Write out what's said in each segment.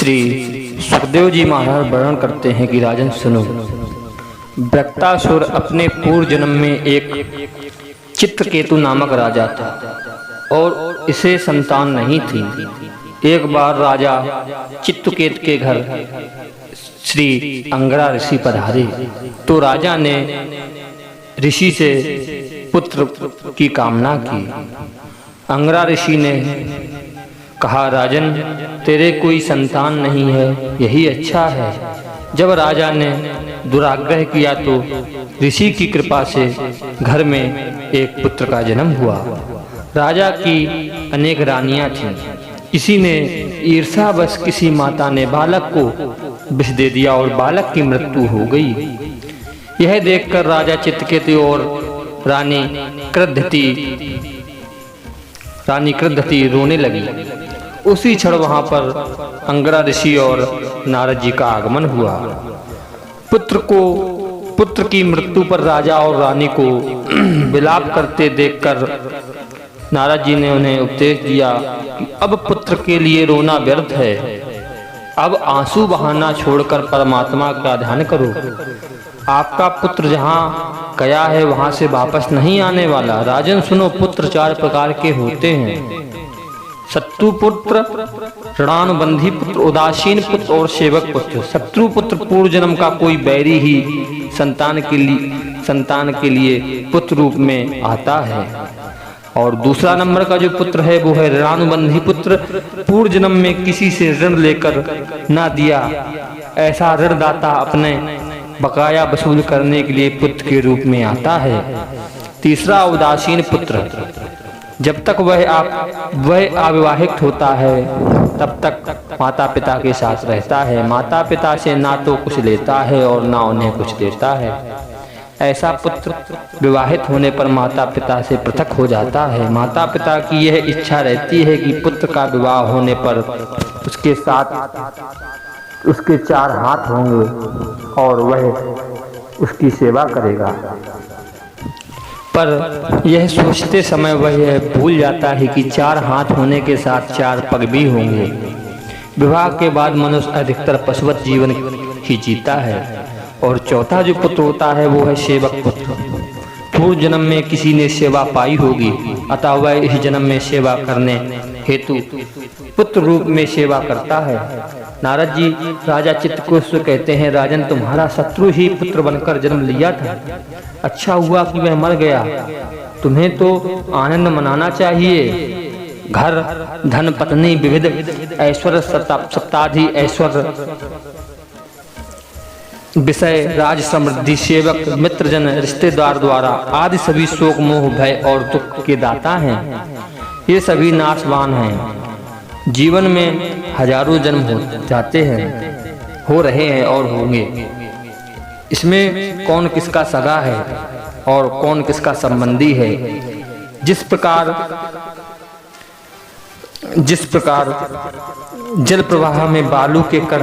श्री सुखदेव जी महाराज वर्णन करते हैं कि राजन सुनो, वृत्तासुर अपने पूर्व जन्म में एक चित्रकेतु नामक राजा था और इसे संतान नहीं थी। एक बार राजा चित्रकेतु के घर श्री अंगरा ऋषि पधारे तो राजा ने ऋषि से पुत्र की कामना की। अंगरा ऋषि ने कहा, राजन तेरे कोई संतान नहीं है, यही अच्छा है। जब राजा ने दुराग्रह किया तो ऋषि की कृपा से घर में एक पुत्र का जन्म हुआ। राजा की अनेक रानियां थीं। किसी ने ईर्ष्यावश किसी माता ने बालक को विष दे दिया और बालक की मृत्यु हो गई। यह देखकर राजा चित्रकेतु और रानी कृद्धति रोने लगी। उसी क्षण वहां पर अंगरा ऋषि और नारद जी का आगमन हुआ। पुत्र की मृत्यु पर राजा और रानी को विलाप करते देखकर नारद जी ने उन्हें उपदेश दिया कि अब पुत्र के लिए रोना व्यर्थ है, अब आंसू बहाना छोड़कर परमात्मा का ध्यान करो। आपका पुत्र जहाँ गया है वहां से वापस नहीं आने वाला। राजन सुनो, पुत्र 4 प्रकार के होते हैं, शत्रु पुत्र, ऋणानुबंधी पुत्र, उदासीन पुत्र और सेवक पुत्र। शत्रु पुत्र पूर्व जन्म का कोई बैरी ही संतान के लिए पुत्र रूप में आता है। और दूसरा नंबर का जो पुत्र है वो है ऋणानुबंधी पुत्र। पूर्व जन्म में किसी से ऋण लेकर ना दिया, ऐसा ऋणदाता अपने बकाया वसूल करने के लिए पुत्र के रूप में आता है। तीसरा उदासीन पुत्र, जब तक वह अविवाहित होता है तब तक माता पिता के साथ रहता है। माता पिता से ना तो कुछ लेता है और ना उन्हें कुछ देता है। ऐसा पुत्र विवाहित होने पर माता पिता से पृथक हो जाता है। माता पिता की यह इच्छा रहती है कि पुत्र का विवाह होने पर उसके साथ उसके 4 हाथ होंगे और वह उसकी सेवा करेगा। पर यह सोचते समय वह यह भूल जाता है कि 4 हाथ होने के साथ 4 पग भी होंगे। विवाह के बाद मनुष्य अधिकतर पशुवत जीवन ही जीता है। और चौथा जो पुत्र होता है वो है सेवक पुत्र। पूर्व जन्म में किसी ने सेवा पाई होगी, अतः वह इस जन्म में सेवा करने हेतु पुत्र रूप में सेवा करता है। नारद जी राजा चित्रकूट से कहते हैं, राजन तुम्हारा शत्रु ही पुत्र बनकर जन्म लिया था, अच्छा हुआ कि वह मर गया। तुम्हें तो आनंद मनाना चाहिए। घर, धन, पत्नी, विविध ऐश्वर्य, सप्ताधि ऐश्वर्य, विषय, राज, समृद्धि, सेवक, मित्रजन, रिश्तेदार द्वारा आदि सभी शोक, मोह, भय और दुख के दाता हैं। ये सभी नाशवान हैं। जीवन में हजारों जन्म हो जाते हैं, हो रहे हैं और होंगे। इसमें कौन किसका सगा है और कौन किसका संबंधी है। जिस प्रकार जल प्रवाह में बालू के कण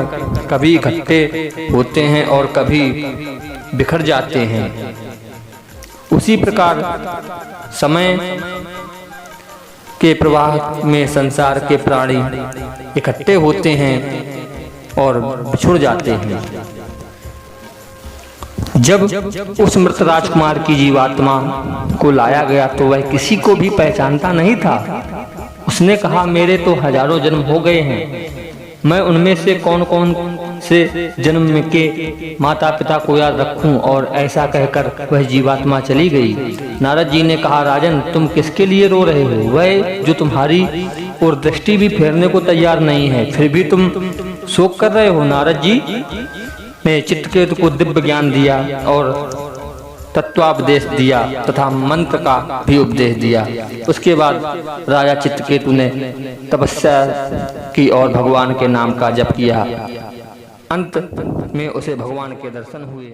कभी इकट्ठे होते हैं और कभी बिखर जाते हैं, उसी प्रकार समय के प्रवाह में संसार के प्राणी इकट्ठे होते हैं और बिछुड़ जाते हैं। जब उस मृत राजकुमार की जीवात्मा को लाया गया तो वह किसी को भी पहचानता नहीं था। उसने कहा, मेरे तो हजारों जन्म हो गए हैं, मैं उनमें से कौन कौन से जन्म के माता पिता को याद रखूं। और ऐसा कहकर वह जीवात्मा चली गई। नारद जी ने कहा, राजन तुम किसके लिए रो रहे हो? वह जो तुम्हारी और दृष्टि भी फेरने को तैयार नहीं है, फिर भी तुम शोक कर रहे हो। नारद जी ने चित्रकेतु को दिव्य ज्ञान दिया और तत्वापदेश दिया तथा मंत्र का भी उपदेश दिया। उसके बाद राजा चित्रकेतु ने तपस्या की और भगवान के नाम का जप किया। अंत में उसे भगवान के दर्शन हुए।